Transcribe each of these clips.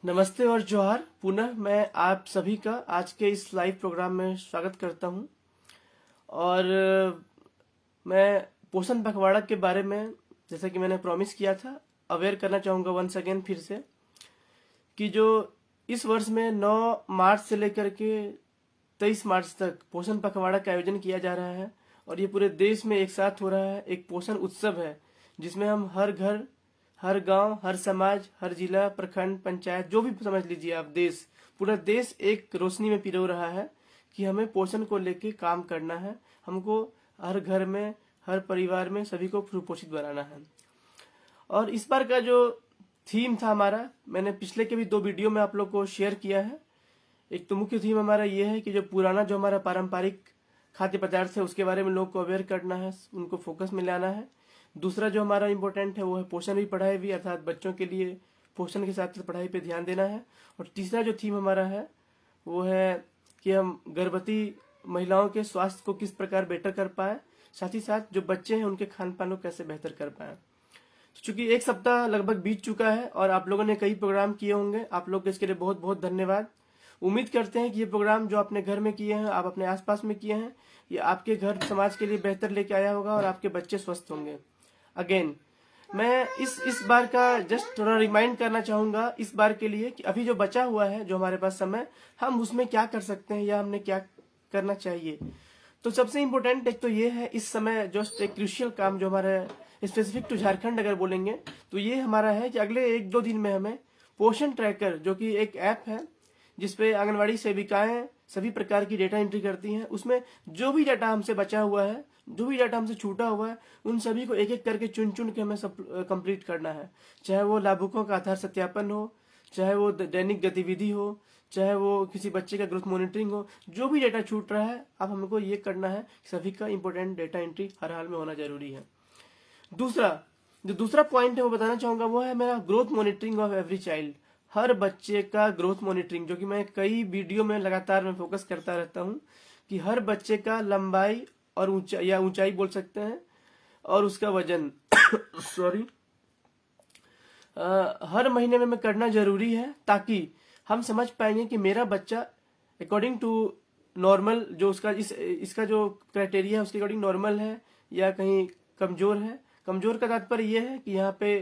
नमस्ते और जोहार। पुनः मैं आप सभी का आज के इस लाइव प्रोग्राम में स्वागत करता हूं। और मैं पोषण पखवाड़ा के बारे में, जैसा कि मैंने प्रॉमिस किया था, अवेयर करना चाहूँगा वंस अगेन फिर से कि जो इस वर्ष में 9 मार्च से लेकर के 23 मार्च तक पोषण पखवाड़ा का आयोजन किया जा रहा है। और ये पूरे देश में एक साथ हो रहा है। एक पोषण उत्सव है जिसमें हम हर घर, हर गांव, हर समाज, हर जिला, प्रखंड, पंचायत, जो भी समझ लीजिए आप, देश, पूरा देश एक रोशनी में पिरो रहा है कि हमें पोषण को लेके काम करना है। हमको हर घर में, हर परिवार में सभी को सुपोषित बनाना है। और इस बार का जो थीम था हमारा, मैंने पिछले के भी 2 वीडियो में आप लोग को शेयर किया है। एक तो मुख्य थीम हमारा ये है कि जो पुराना जो हमारा पारंपरिक खाद्य पदार्थ है उसके बारे में लोग को अवेयर करना है, उनको फोकस में लाना है। दूसरा जो हमारा इम्पोर्टेंट है वो है पोषण भी पढ़ाई भी, अर्थात बच्चों के लिए पोषण के साथ साथ पढ़ाई पे ध्यान देना है। और तीसरा जो थीम हमारा है वो है कि हम गर्भवती महिलाओं के स्वास्थ्य को किस प्रकार बेटर कर पाए, साथ ही साथ जो बच्चे हैं उनके खान पान को कैसे बेहतर कर पाए। चूंकि 1 सप्ताह लगभग बीत चुका है और आप लोगों ने कई प्रोग्राम किए होंगे, आप लोग इसके लिए बहुत बहुत धन्यवाद। उम्मीद करते हैं कि ये प्रोग्राम जो अपने घर में किए हैं, आप अपने आसपास में किए हैं, ये आपके घर समाज के लिए बेहतर लेके आया होगा और आपके बच्चे स्वस्थ होंगे। अगेन मैं इस बार का जस्ट थोड़ा रिमाइंड करना चाहूंगा इस बार के लिए कि अभी जो बचा हुआ है, जो हमारे पास समय, हम उसमें क्या कर सकते हैं या हमने क्या करना चाहिए। तो सबसे इम्पोर्टेंट एक तो ये है, इस समय जस्ट एक क्रूशियल काम जो हमारा स्पेसिफिक टू झारखंड अगर बोलेंगे तो ये हमारा है कि अगले 1-2 दिन में हमें पोषण ट्रैकर, जो कि एक ऐप है जिसपे आंगनवाड़ी सेविकाएं सभी प्रकार की डेटा एंट्री करती हैं, उसमें जो भी डाटा हमसे बचा हुआ है, जो भी डाटा हमसे छूटा हुआ है, उन सभी को एक एक करके चुन चुन के हमें सब कंप्लीट करना है। चाहे वो लाभुकों का आधार सत्यापन हो, चाहे वो दैनिक गतिविधि हो, चाहे वो किसी बच्चे का ग्रोथ मॉनिटरिंग हो, जो भी डेटा छूट रहा है अब हमको ये करना है, सभी का इंपॉर्टेंट डेटा एंट्री हर हाल में होना जरूरी है। दूसरा पॉइंट है वो बताना चाहूंगा, वो है मेरा growth monitoring of every child. हर बच्चे का ग्रोथ मॉनिटरिंग, जो कि मैं कई वीडियो में लगातार मैं फोकस करता रहता हूँ कि हर बच्चे का लंबाई और ऊंचाई बोल सकते हैं, और उसका वजन सॉरी हर महीने में करना जरूरी है, ताकि हम समझ पाएंगे कि मेरा बच्चा अकॉर्डिंग टू नॉर्मल, जो उसका इसका जो क्राइटेरिया है उसके अकॉर्डिंग नॉर्मल है या कहीं कमजोर है। कमजोर का तात्पर्य यह है कि यहाँ पे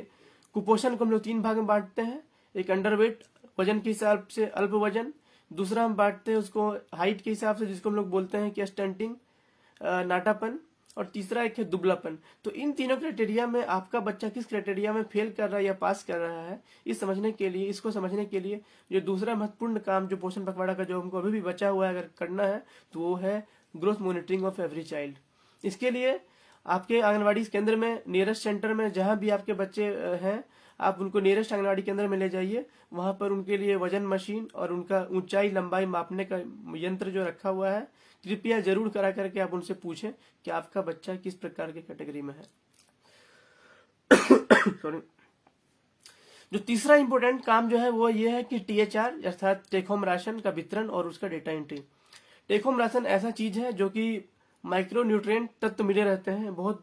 कुपोषण को हम लोग 3 भाग में बांटते हैं। एक अंडरवेट, वजन के हिसाब से अल्प वजन। दूसरा हम बांटते हैं उसको हाइट के हिसाब से, जिसको हम लोग बोलते हैं कि स्टंटिंग, नाटापन। और तीसरा एक है दुबलापन। तो इन तीनों क्राइटेरिया में आपका बच्चा किस क्राइटेरिया में फेल कर रहा है या पास कर रहा है, इसको समझने के लिए जो दूसरा महत्वपूर्ण काम जो पोषण पखवाड़ा का जो हमको अभी भी बचा हुआ है अगर करना है, तो वो है growth monitoring of every child. इसके लिए आपके आंगनवाड़ी केंद्र में, नियरेस्ट सेंटर में, जहां भी आपके बच्चे हैं, आप उनको नियरेस्ट आंगनवाड़ी केंद्र में ले जाइए। वहां पर उनके लिए वजन मशीन और उनका ऊंचाई लंबाई मापने का यंत्र जो रखा हुआ है, कृपया जरूर करा करके आप उनसे पूछें कि आपका बच्चा किस प्रकार के कैटेगरी में है। सॉरी। जो तीसरा इंपॉर्टेंट काम जो है वो ये है कि THR अर्थात टेक होम राशन का वितरण और उसका data entry. Take home ration ऐसा चीज है जो कि माइक्रो न्यूट्रिएंट तत्व मिले रहते हैं बहुत,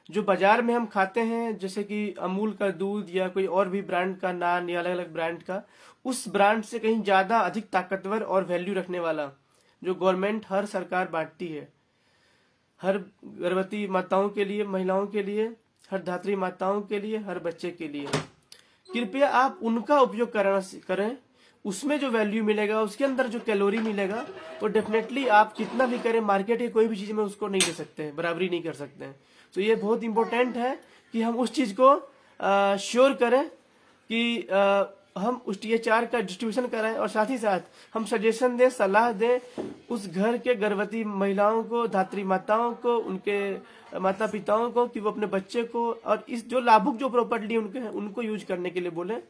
जो बाजार में हम खाते हैं, जैसे कि अमूल का दूध या कोई और भी ब्रांड का नान या अलग अलग ब्रांड का, उस ब्रांड से कहीं ज्यादा अधिक ताकतवर और वैल्यू रखने वाला जो गवर्नमेंट, हर सरकार बांटती है, हर गर्भवती माताओं के लिए, महिलाओं के लिए, हर धात्री माताओं के लिए, हर बच्चे के लिए, कृपया आप उनका उपयोग करें। उसमें जो वैल्यू मिलेगा, उसके अंदर जो कैलोरी मिलेगा, वो डेफिनेटली आप कितना भी करें मार्केट की कोई भी चीज में उसको नहीं ले सकते हैं, बराबरी नहीं कर सकते हैं। तो ये बहुत इंपॉर्टेंट है कि हम उस चीज को श्योर करें कि हम उस THR का डिस्ट्रीब्यूशन कराएं, और साथ ही साथ हम सजेशन दें, सलाह दें उस घर के गर्भवती महिलाओं को, धात्री माताओं को, उनके माता पिताओं को, कि वो अपने बच्चे को और इस जो लाभुक जो प्रॉपर्टी उनके हैं उनको यूज करने के लिए बोलें,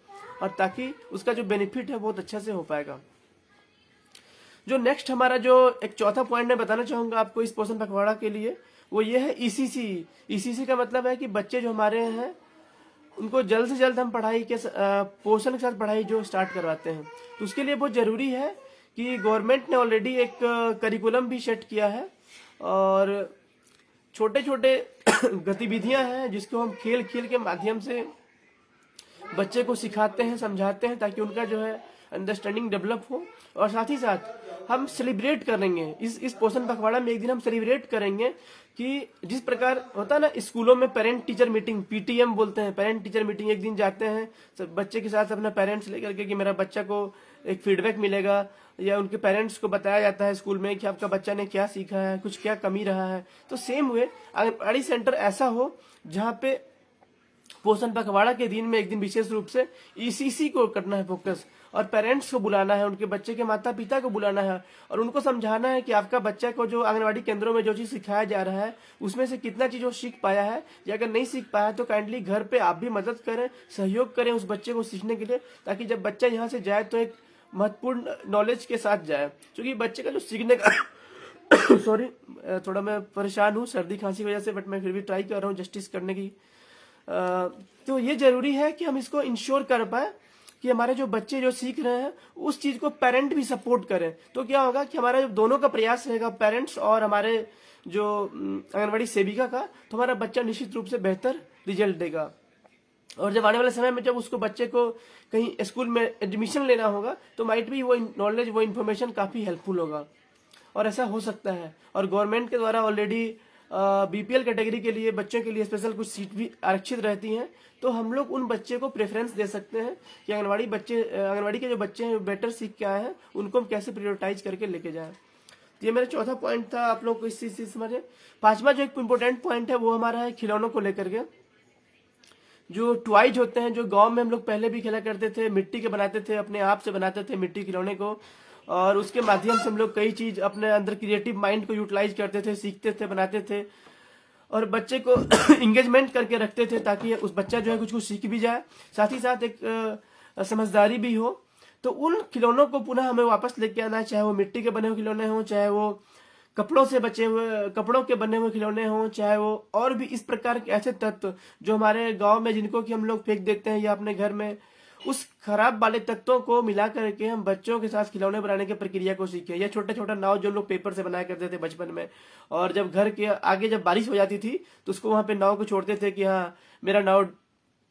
और ताकि उसका जो बेनिफिट है बहुत अच्छा से हो पाएगा। जो नेक्स्ट हमारा जो एक चौथा पॉइंट मैं बताना चाहूंगा आपको इस पोषण पखवाड़ा के लिए, वो ये है ECC का मतलब है कि बच्चे जो हमारे हैं उनको जल्द से जल्द हम पोषण के साथ पढ़ाई जो स्टार्ट करवाते हैं। तो उसके लिए बहुत जरूरी है कि गवर्नमेंट ने ऑलरेडी एक करिकुलम भी सेट किया है, और छोटे छोटे गतिविधियां हैं जिसको हम खेल खेल के माध्यम से बच्चे को सिखाते हैं, समझाते हैं, ताकि उनका जो है अंडरस्टैंडिंग डेवलप हो। और साथ ही साथ हम सेलिब्रेट करेंगे इस पोषण पखवाड़ा में। एक दिन हम सेलिब्रेट करेंगे कि जिस प्रकार होता है ना स्कूलों में पेरेंट टीचर मीटिंग, पीटीएम बोलते हैं, पेरेंट टीचर मीटिंग, एक दिन जाते हैं सब बच्चे के साथ अपना पेरेंट्स लेकर के कि मेरा बच्चा को एक फीडबैक मिलेगा, या उनके पेरेंट्स को बताया जाता है स्कूल में कि आपका बच्चा ने क्या सीखा है, कुछ क्या कमी रहा है। तो सेम वे आंगनबाड़ी सेंटर ऐसा हो जहाँ पे पोषण पखवाड़ा के दिन में एक दिन विशेष रूप से ईसीसी को करना है फोकस, और पेरेंट्स को बुलाना है, उनके बच्चे के माता पिता को बुलाना है, और उनको समझाना है कि आपका बच्चा को जो आंगनबाड़ी केंद्रों में जो चीज सिखाया जा रहा है उसमें से कितना चीज वो सीख पाया है, या अगर नहीं सीख पाया तो काइंडली घर पे आप भी मदद करें, सहयोग करें उस बच्चे को सीखने के लिए, ताकि जब बच्चा यहाँ से जाए तो एक महत्वपूर्ण नॉलेज के साथ जाए। क्योंकि बच्चे का जो सीखने का सॉरी, थोड़ा मैं परेशान हूँ सर्दी खांसी की वजह से, बट मैं फिर भी ट्राई कर रहा हूँ जस्टिस करने की। तो ये जरूरी है कि हम इसको इंश्योर कर पाए कि हमारे जो बच्चे जो सीख रहे हैं उस चीज को पेरेंट भी सपोर्ट करें। तो क्या होगा कि हमारा दोनों का प्रयास रहेगा, पेरेंट्स और हमारे जो आंगनबाड़ी सेविका का, तो हमारा बच्चा निश्चित रूप से बेहतर रिजल्ट देगा। और जब आने वाले समय में जब उसको बच्चे को कहीं स्कूल में एडमिशन लेना होगा तो माइट भी वो नॉलेज, वो इन्फॉर्मेशन काफी हेल्पफुल होगा। और ऐसा हो सकता है, और गवर्नमेंट के द्वारा ऑलरेडी बीपीएल कैटेगरी के लिए बच्चों के लिए स्पेशल कुछ सीट भी आरक्षित रहती हैं। तो हम लोग उन बच्चे को प्रेफरेंस दे सकते हैं कि आंगनबाड़ी के जो बच्चे हैं बेटर सीख के आए हैं उनको हम कैसे प्रायोरिटाइज करके लेके जाएं। तो ये मेरा चौथा पॉइंट था, आप लोग को इस चीज से समझे। पांचवा जो एक इम्पोर्टेंट पॉइंट है वो हमारा है खिलौनों को लेकर के। जो टॉयज होते हैं, जो गांव में हम लोग पहले भी खेला करते थे, मिट्टी के बनाते थे, अपने आप से बनाते थे मिट्टी खिलौने को, और उसके माध्यम से हम लोग कई चीज अपने अंदर क्रिएटिव माइंड को यूटिलाइज करते थे, सीखते थे, बनाते थे, और बच्चे को इंगेजमेंट करके रखते थे ताकि उस बच्चा जो है कुछ कुछ सीख भी जाए, साथ ही साथ एक समझदारी भी हो। तो उन खिलौनों को पुनः हमें वापस लेके आना है, चाहे वो मिट्टी के बने हुए खिलौने हों, चाहे वो कपड़ों के बने हुए खिलौने हों, चाहे वो और भी इस प्रकार के ऐसे तत्व जो हमारे गांव में जिनको कि हम लोग फेंक देते हैं या अपने घर में, उस खराब वाले तत्वों को मिला करके हम बच्चों के साथ खिलौने बनाने की प्रक्रिया को सीखें। या छोटा छोटा नाव जो लोग पेपर से बनाया करते थे बचपन में, और जब घर के आगे जब बारिश हो जाती थी तो उसको वहां पे नाव को छोड़ते थे कि हाँ मेरा नाव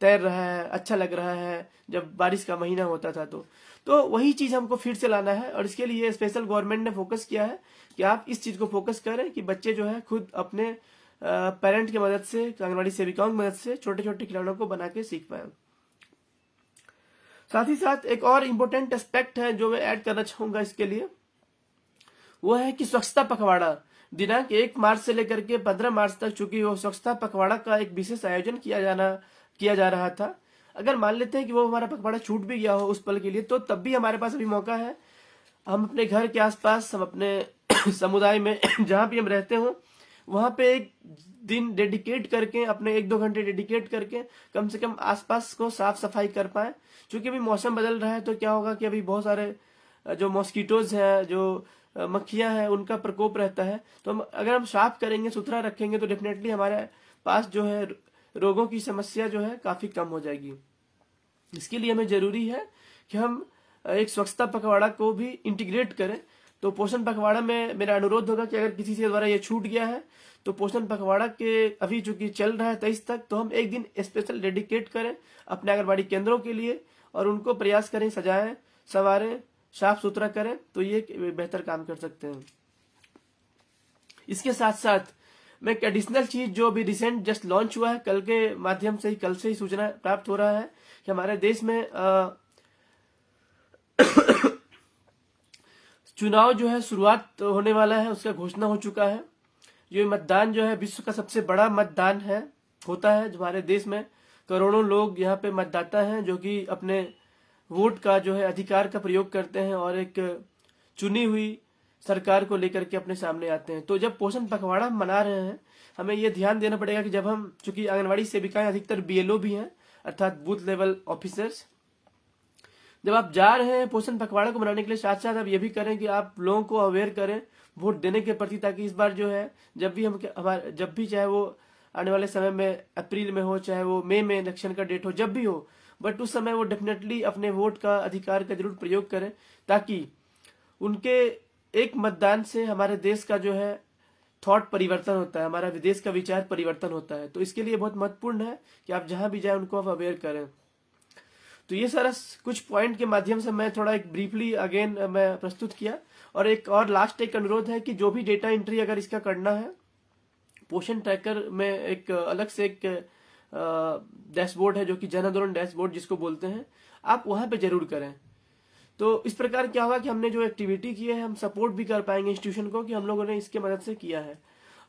तैर रहा है, अच्छा लग रहा है, जब बारिश का महीना होता था। तो वही चीज हमको फिर से लाना है, और इसके लिए स्पेशल गवर्नमेंट ने फोकस किया है कि आप इस चीज को फोकस करें कि बच्चे जो है खुद अपने पेरेंट की मदद से, आंगनबाड़ी सेविकाओं की मदद से छोटे छोटे खिलौनों को बना के सीख पाए। साथ ही साथ एक और इम्पोर्टेंट एस्पेक्ट है जो मैं ऐड करना चाहूंगा इसके लिए, वो है कि स्वच्छता पखवाड़ा। दिनांक 1 मार्च से लेकर के 15 मार्च तक चूंकि वो स्वच्छता पखवाड़ा का एक विशेष आयोजन किया जा रहा था। अगर मान लेते हैं कि वो हमारा पखवाड़ा छूट भी गया हो उस पल के लिए, तो तब भी हमारे पास अभी मौका है। हम अपने घर के आसपास, हम अपने समुदाय में जहां भी हम रहते हो वहां पे एक दिन डेडिकेट करके, अपने 1-2 घंटे डेडिकेट करके कम से कम आसपास को साफ सफाई कर पाए। क्योंकि अभी मौसम बदल रहा है तो क्या होगा कि अभी बहुत सारे जो मॉस्किटोज हैं, जो मक्खियां हैं, उनका प्रकोप रहता है। तो अगर हम साफ करेंगे, सुथरा रखेंगे, तो डेफिनेटली हमारे पास जो है रोगों की समस्या जो है काफी कम हो जाएगी। इसके लिए हमें जरूरी है कि हम एक स्वच्छता पखवाड़ा को भी इंटीग्रेट करें। तो पोषण पखवाड़ा में मेरा अनुरोध होगा कि अगर किसी से द्वारा ये छूट गया है तो पोषण पखवाड़ा के अभी चूंकि चल रहा है 23 तक, तो हम एक दिन स्पेशल डेडिकेट करें अपने आंगनबाड़ी केंद्रों के लिए, और उनको प्रयास करें, सजाएं, संवारें, साफ सुथरा करें, तो ये बेहतर काम कर सकते हैं। इसके साथ साथ मैं एक एडिशनल चीज जो अभी रिसेंट जस्ट लॉन्च हुआ है, कल के माध्यम से ही, कल से ही सूचना प्राप्त हो रहा है कि हमारे देश में चुनाव जो है शुरुआत होने वाला है, उसका घोषणा हो चुका है। ये मतदान जो है विश्व का सबसे बड़ा मतदान होता है हमारे देश में। करोड़ों लोग यहाँ पे मतदाता हैं जो कि अपने वोट का जो है अधिकार का प्रयोग करते हैं और एक चुनी हुई सरकार को लेकर के अपने सामने आते हैं। तो जब पोषण पखवाड़ा मना रहे हैं, हमें ये ध्यान देना पड़ेगा कि जब हम, चूंकि आंगनबाड़ी सेविकाएं अधिकतर बीएलओ भी हैं, अर्थात बूथ लेवल ऑफिसर्स, जब आप जा रहे हैं पोषण पखवाड़ा को मनाने के लिए, साथ साथ आप ये भी करें कि आप लोगों को अवेयर करें वोट देने के प्रति, ताकि इस बार जो है जब भी चाहे वो आने वाले समय में अप्रैल में हो, चाहे वो मई में इलेक्शन का डेट हो, जब भी हो, बट उस समय वो डेफिनेटली अपने वोट का अधिकार का जरूर प्रयोग करें, ताकि उनके एक मतदान से हमारे देश का जो है थॉट परिवर्तन होता है, हमारा विदेश का विचार परिवर्तन होता है। तो इसके लिए बहुत महत्वपूर्ण है कि आप जहां भी जाए उनको आप अवेयर करें। तो ये सारा कुछ पॉइंट के माध्यम से मैं थोड़ा एक ब्रीफली अगेन मैं प्रस्तुत किया। और एक और लास्ट एक अनुरोध है कि जो भी डेटा एंट्री अगर इसका करना है, पोषण ट्रैकर में एक अलग से एक डैशबोर्ड है जो कि जन आंदोलन डैशबोर्ड जिसको बोलते हैं, आप वहां पे जरूर करें। तो इस प्रकार क्या होगा कि हमने जो एक्टिविटी की है हम सपोर्ट भी कर पाएंगे इंस्टीट्यूशन को कि हम लोगों ने इसके मदद से किया है।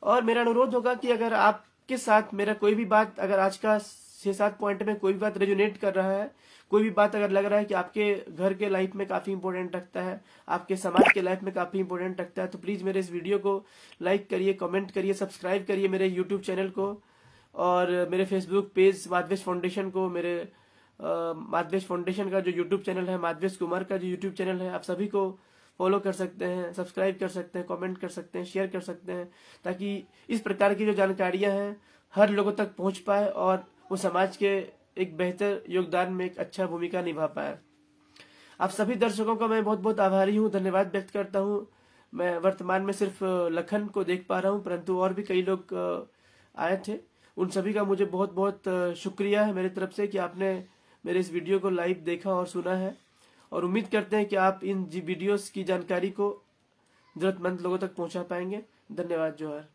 और मेरा अनुरोध होगा कि अगर आपके साथ मेरा कोई भी बात, अगर आज का 6-7 पॉइंट में कोई भी बात रेजोनेट कर रहा है, कोई भी बात अगर लग रहा है कि आपके घर के लाइफ में काफी इंपॉर्टेंट रखता है, आपके समाज के लाइफ में काफी इंपॉर्टेंट रखता है, तो प्लीज मेरे इस वीडियो को लाइक करिए, कमेंट करिए, सब्सक्राइब करिए मेरे यूट्यूब चैनल को और मेरे फेसबुक पेज माधवेश फाउंडेशन को, मेरे माधवेश फाउंडेशन का जो यूट्यूब चैनल है, माधवेश कुमार का जो यूट्यूब चैनल है, आप सभी को फॉलो कर सकते हैं, सब्सक्राइब कर सकते हैं, कमेंट कर सकते हैं, शेयर कर सकते हैं, ताकि इस प्रकार की जो जानकारियां हैं हर लोगों तक पहुंच पाए और वो समाज के एक बेहतर योगदान में एक अच्छा भूमिका निभा पाए। आप सभी दर्शकों का मैं बहुत बहुत आभारी हूँ, धन्यवाद व्यक्त करता हूँ। मैं वर्तमान में सिर्फ लखन को देख पा रहा हूँ, परंतु और भी कई लोग आए थे। उन सभी का मुझे बहुत बहुत शुक्रिया है मेरी तरफ से कि आपने मेरे इस वीडियो को लाइव देखा और सुना है। और उम्मीद करते हैं कि आप इन वीडियोस की जानकारी को जरूरतमंद लोगों तक पहुंचा पाएंगे। धन्यवाद। जोहार।